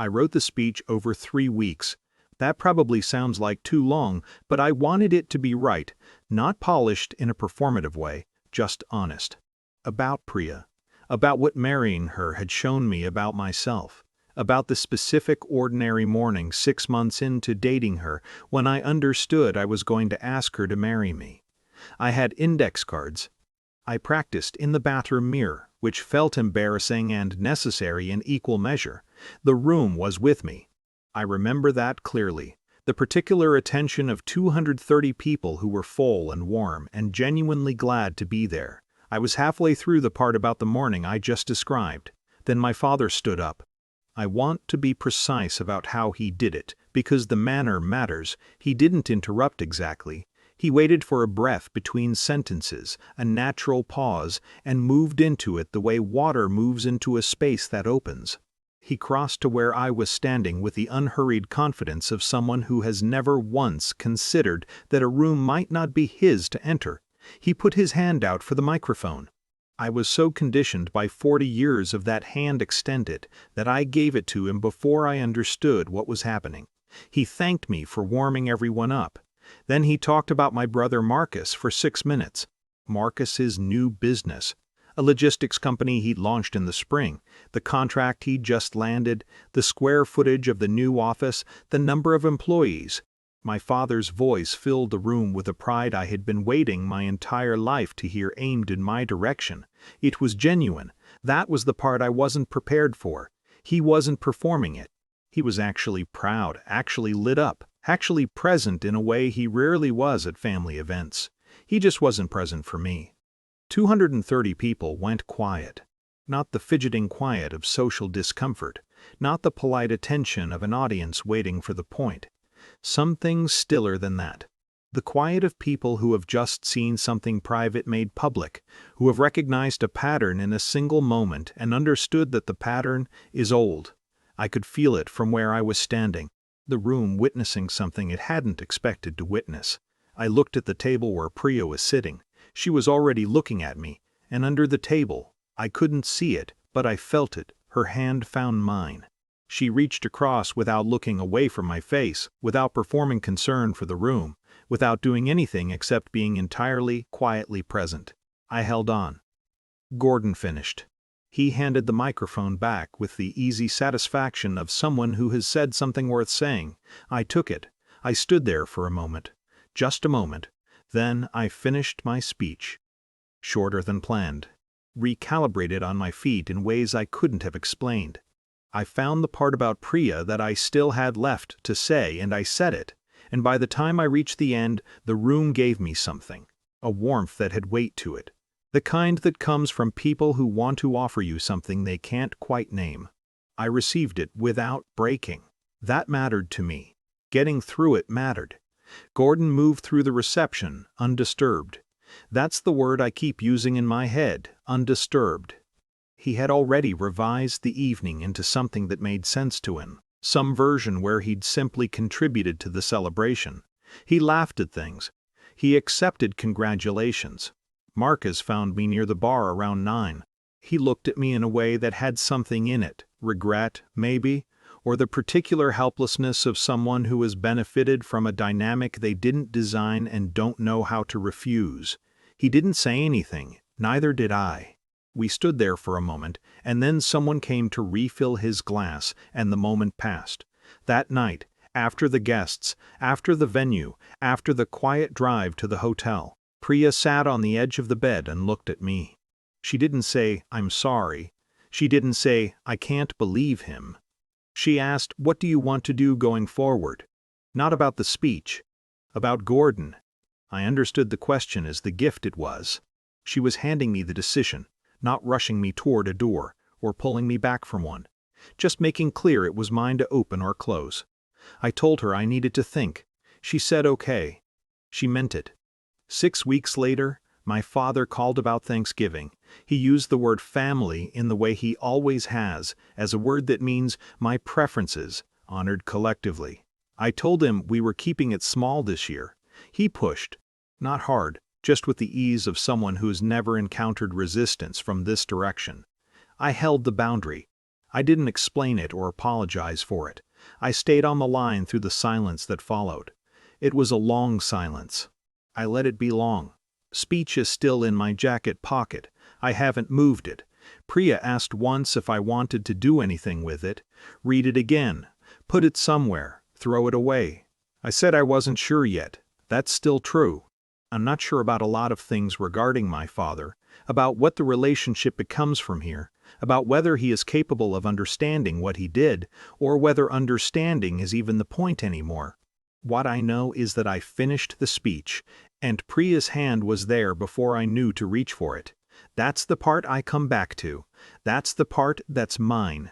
I wrote the speech over 3 weeks. That probably sounds like too long, but I wanted it to be right, not polished in a performative way, just honest. About Priya. About what marrying her had shown me about myself. About the specific ordinary morning 6 months into dating her when I understood I was going to ask her to marry me. I had index cards. I practiced in the bathroom mirror, which felt embarrassing and necessary in equal measure. The room was with me. I remember that clearly. The particular attention of 230 people who were full and warm and genuinely glad to be there. I was halfway through the part about the morning I just described. Then my father stood up. I want to be precise about how he did it, because the manner matters. He didn't interrupt exactly. He waited for a breath between sentences, a natural pause, and moved into it the way water moves into a space that opens. He crossed to where I was standing with the unhurried confidence of someone who has never once considered that a room might not be his to enter. He put his hand out for the microphone. I was so conditioned by 40 years of that hand extended that I gave it to him before I understood what was happening. He thanked me for warming everyone up. Then he talked about my brother Marcus for 6 minutes. Marcus's new business. A logistics company he'd launched in the spring, the contract he'd just landed, the square footage of the new office, the number of employees. My father's voice filled the room with a pride I had been waiting my entire life to hear aimed in my direction. It was genuine. That was the part I wasn't prepared for. He wasn't performing it. He was actually proud, actually lit up, actually present in a way he rarely was at family events. He just wasn't present for me. 230 people went quiet. Not the fidgeting quiet of social discomfort, not the polite attention of an audience waiting for the point. Something stiller than that. The quiet of people who have just seen something private made public, who have recognized a pattern in a single moment and understood that the pattern is old. I could feel it from where I was standing, the room witnessing something it hadn't expected to witness. I looked at the table where Priya was sitting. She was already looking at me, and under the table, I couldn't see it, but I felt it. Her hand found mine. She reached across without looking away from my face, without performing concern for the room, without doing anything except being entirely, quietly present. I held on. Gordon finished. He handed the microphone back with the easy satisfaction of someone who has said something worth saying. I took it. I stood there for a moment. Just a moment. Then I finished my speech. Shorter than planned. Recalibrated on my feet in ways I couldn't have explained. I found the part about Priya that I still had left to say, and I said it. And by the time I reached the end, the room gave me something. A warmth that had weight to it. The kind that comes from people who want to offer you something they can't quite name. I received it without breaking. That mattered to me. Getting through it mattered. Gordon moved through the reception, undisturbed. That's the word I keep using in my head, undisturbed. He had already revised the evening into something that made sense to him, some version where he'd simply contributed to the celebration. He laughed at things. He accepted congratulations. Marcus found me near the bar around 9. He looked at me in a way that had something in it, regret, maybe, or the particular helplessness of someone who has benefited from a dynamic they didn't design and don't know how to refuse. He didn't say anything, neither did I. We stood there for a moment, and then someone came to refill his glass, and the moment passed. That night, after the guests, after the venue, after the quiet drive to the hotel, Priya sat on the edge of the bed and looked at me. She didn't say, "I'm sorry." She didn't say, "I can't believe him." She asked, "What do you want to do going forward?" Not about the speech. About Gordon. I understood the question as the gift it was. She was handing me the decision, not rushing me toward a door, or pulling me back from one. Just making clear it was mine to open or close. I told her I needed to think. She said okay. She meant it. 6 weeks later, my father called about Thanksgiving. He used the word family in the way he always has, as a word that means my preferences, honored collectively. I told him we were keeping it small this year. He pushed. Not hard, just with the ease of someone who's never encountered resistance from this direction. I held the boundary. I didn't explain it or apologize for it. I stayed on the line through the silence that followed. It was a long silence. I let it be long. Speech is still in my jacket pocket. I haven't moved it. Priya asked once if I wanted to do anything with it. Read it again. Put it somewhere. Throw it away. I said I wasn't sure yet. That's still true. I'm not sure about a lot of things regarding my father, about what the relationship becomes from here, about whether he is capable of understanding what he did, or whether understanding is even the point anymore. What I know is that I finished the speech, and Priya's hand was there before I knew to reach for it. That's the part I come back to. That's the part that's mine.